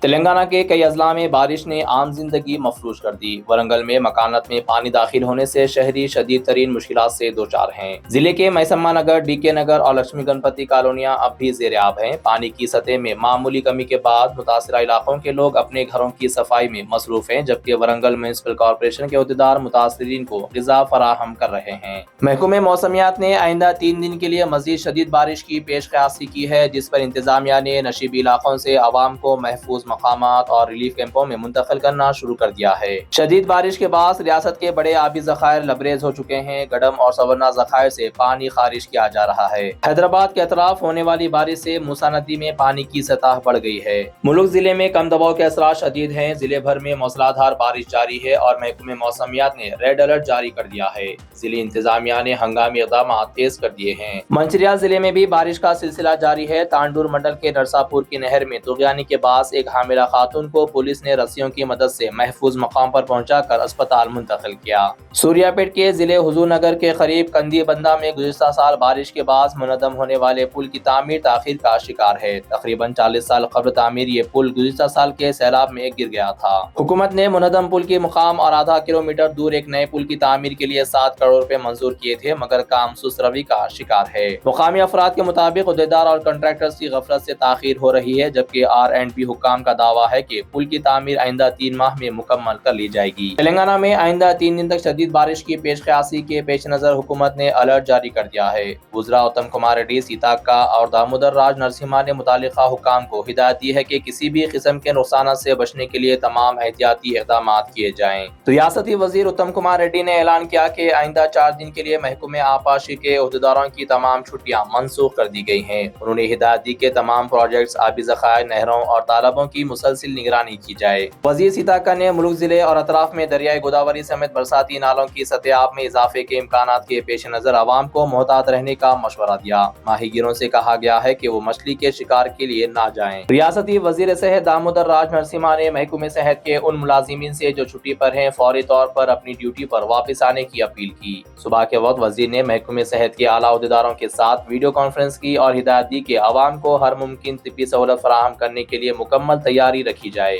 تلنگانہ کے کئی اضلاع میں بارش نے عام زندگی مفلوج کر دی۔ ورنگل میں مکانات میں پانی داخل ہونے سے شہری شدید ترین مشکلات سے دوچار ہیں۔ ضلع کے میسما نگر، ڈی کے نگر اور لکشمی گنپتی کالونیاں اب بھی زیر آب ہیں۔ پانی کی سطح میں معمولی کمی کے بعد متاثرہ علاقوں کے لوگ اپنے گھروں کی صفائی میں مصروف ہیں، جبکہ ورنگل میونسپل کارپوریشن کے عہدیدار متاثرین کو غذا فراہم کر رہے ہیں۔ محکمہ موسمیات نے آئندہ 3 دن کے لیے مزید شدید بارش کی پیش قیاسی کی ہے، جس پر انتظامیہ نے نشیبی علاقوں سے عوام کو محفوظ مقامات اور ریلیف کیمپوں میں منتقل کرنا شروع کر دیا ہے۔ شدید بارش کے باعث ریاست کے بڑے آبی ذخائر لبریز ہو چکے ہیں۔ گڈم اور سورنا ذخائر سے پانی خارج کیا جا رہا ہے۔ حیدرآباد کے اطراف ہونے والی بارش سے موسی ندی میں پانی کی سطح بڑھ گئی ہے۔ ملک ضلع میں کم دباؤ کے اثرات شدید ہیں۔ ضلع بھر میں موسلادھار بارش جاری ہے اور محکمہ موسمیات نے ریڈ الرٹ جاری کر دیا ہے۔ ضلع انتظامیہ نے ہنگامی اقدامات تیز کر دیے ہیں۔ منچریال ضلع میں بھی بارش کا سلسلہ جاری ہے۔ تانڈور منڈل کے نرساپور کی نہر میں طغیانی کے باعث ایک حاملہ خاتون کو پولیس نے رسیوں کی مدد سے محفوظ مقام پر پہنچا کر اسپتال منتقل کیا۔ سوریہ پیٹ کے ضلع حضور نگر کے قریب کندی بندہ میں گزشتہ سال بارش کے باعث منہدم ہونے والے پل کی تعمیر تاخیر کا شکار ہے۔ تقریباً 40 سال قبل تعمیر یہ پل گزشتہ سال کے سیلاب میں گر گیا تھا۔ حکومت نے منہدم پل کے مقام اور آدھا کلومیٹر دور ایک نئے پل کی تعمیر کے لیے 7 کروڑ روپے منظور کیے تھے، مگر کام سست روی کا شکار ہے۔ مقامی افراد کے مطابق عہدیدار اور کنٹریکٹرز کی غفلت سے تاخیر ہو رہی ہے، جبکہ R&B حکام کا دعویٰ ہے کہ پل کی تعمیر آئندہ 3 ماہ میں مکمل کر لی جائے گی۔ تلنگانہ میں آئندہ 3 دن تک شدید بارش کی پیش قیاسی کے پیش نظر حکومت نے الرٹ جاری کر دیا ہے۔ وزراء اتم کمار ریڈی، سیتاکا اور دامودر راج نرسمہا نے متعلقہ حکام کو ہدایت دی ہے کہ کسی بھی قسم کے نقصانات سے بچنے کے لیے تمام احتیاطی اقدامات کیے جائیں۔ ریاستی وزیر اتم کمار ریڈی نے اعلان کیا کہ آئندہ 4 دن کے لیے محکمہ آبپاشی کے عہدیداروں کی تمام چھٹیاں منسوخ کر دی گئی ہیں۔ انہوں نے ہدایت دی کہ تمام پروجیکٹس، آبی ذخائر، نہروں اور تالابوں کی مسلسل نگرانی کی جائے۔ وزیر سیتاکا نے ملک ضلع اور اطراف میں دریائے گوداوری سمیت برساتی نالوں کی سطح آب میں اضافے کے امکانات کے پیش نظر عوام کو محتاط رہنے کا مشورہ دیا۔ ماہی گیروں سے کہا گیا ہے کہ وہ مچھلی کے شکار کے لیے نہ جائیں۔ ریاستی وزیر صحت دامودر راج نرسمہا نے محکمہ صحت کے ان ملازمین سے جو چھٹی پر ہیں فوری طور پر اپنی ڈیوٹی پر واپس آنے کی اپیل کی۔ صبح کے وقت وزیر نے محکمہ صحت کے اعلیٰ عہدیداروں کے ساتھ ویڈیو کانفرنس کی اور ہدایت دی کہ عوام کو ہر ممکن طبی سہولت فراہم کرنے کے لیے مکمل تیاری رکھی جائے۔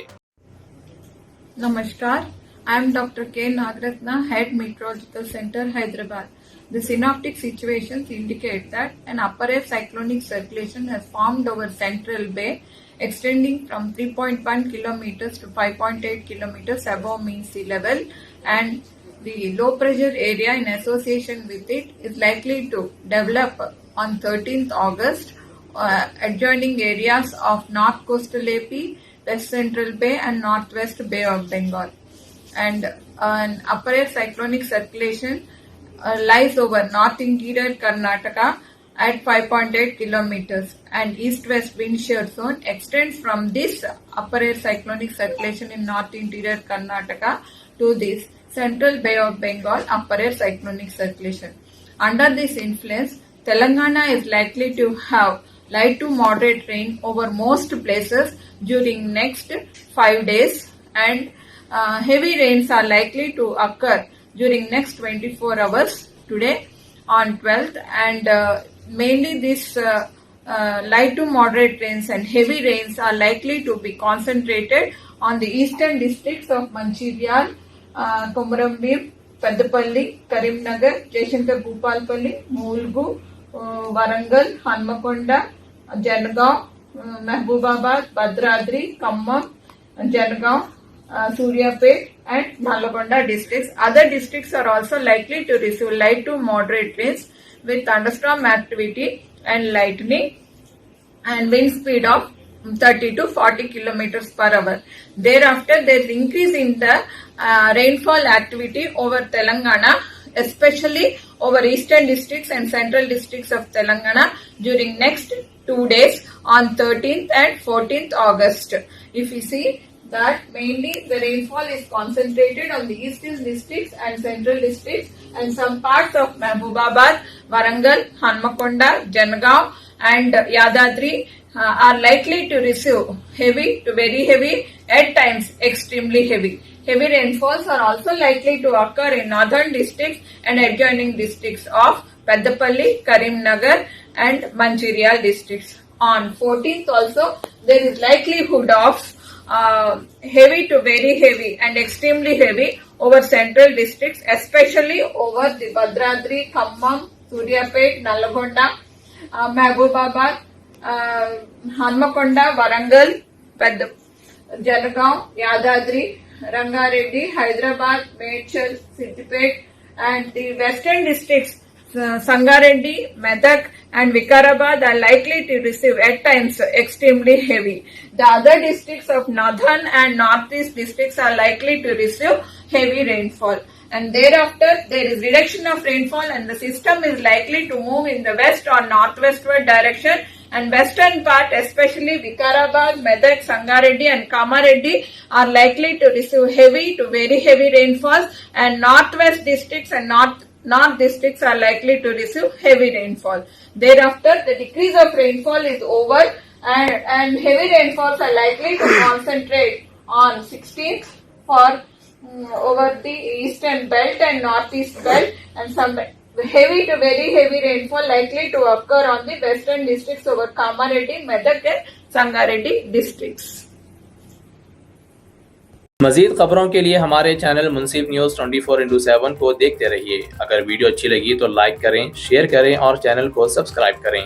Namaskar, I am Dr. K. Nagratna, Head Meteorological Center, Hyderabad. The synoptic situations indicate that an upper air cyclonic circulation has formed over Central Bay, extending from 3.1 kilometers to 5.8 kilometers above mean sea level, and the low pressure area in association with it is likely to develop on 13th August, adjoining areas of North Coastal AP, West Central Bay and Northwest Bay of Bengal. And an upper air cyclonic circulation lies over North Interior Karnataka at 5.8 kilometers, and east-west wind shear zone extends from this upper air cyclonic circulation in North Interior Karnataka to this Central Bay of Bengal upper air cyclonic circulation. Under this influence, Telangana is likely to have light to moderate rain over most places during next 5 days, and heavy rains are likely to occur during next 24 hours today on 12th, and mainly this light to moderate rains and heavy rains are likely to be concentrated on the eastern districts of Manchiryal, Komarambir, Peddapalli, Karimnagar, Jaishankar Bhupalpalli, Mulgu, Warangal, Hanmakonda, Janagaon, Mahbubabad, Bhadradri, Khammam, Janagaon, Suryapet and Nalgonda districts. Other districts are also likely to receive light to moderate rains with thunderstorm activity and lightning and wind speed of 30 to 40 kilometers per hour. Thereafter, there is increase in the rainfall activity over Telangana, especially over eastern districts and central districts of Telangana during next 2 days on 13th and 14th August. If you see that mainly the rainfall is concentrated on the eastern districts and central districts, and some parts of Mahbubabad, Warangal, Hanmakonda, Janagaon and Yadadri are likely to receive heavy to very heavy, at times extremely heavy. Heavy rainfalls are also likely to occur in northern districts and adjoining districts of Peddapalli, Karimnagar and Manchiryal districts. On 14th also, there is likelihood of heavy to very heavy and extremely heavy over central districts, especially over the Bhadradri, Khammam, Suryapet, Nalgonda, Mahbubabad, Hanmakonda, Warangal, Jalagaon, Yadadri, Rangareddy, Hyderabad, Medchal, Siddipet, and the western districts Sangareddy, Medak and Vikarabad are likely to receive at times extremely heavy. The other districts of northern and northeast districts are likely to receive heavy rainfall. And thereafter, there is reduction of rainfall and the system is likely to move in the west or northwestward direction, and western part, especially Vikarabad, Medak, Sangareddy and Kamareddy are likely to receive heavy to very heavy rainfalls, and northwest districts and north districts are likely to receive heavy rainfall. Thereafter, the decrease of rainfall is over and heavy rainfalls are likely to concentrate on 16th for over the eastern belt and northeast belt, and some heavy to very heavy rainfall likely to occur on the western districts over Kamareddy, Medak and Sangareddy districts. مزید خبروں کے لیے ہمارے channel منصف news 24/7 کو دیکھتے رہیے۔ اگر video اچھی لگی تو لائک کریں، شیئر کریں اور چینل کو سبسکرائب کریں۔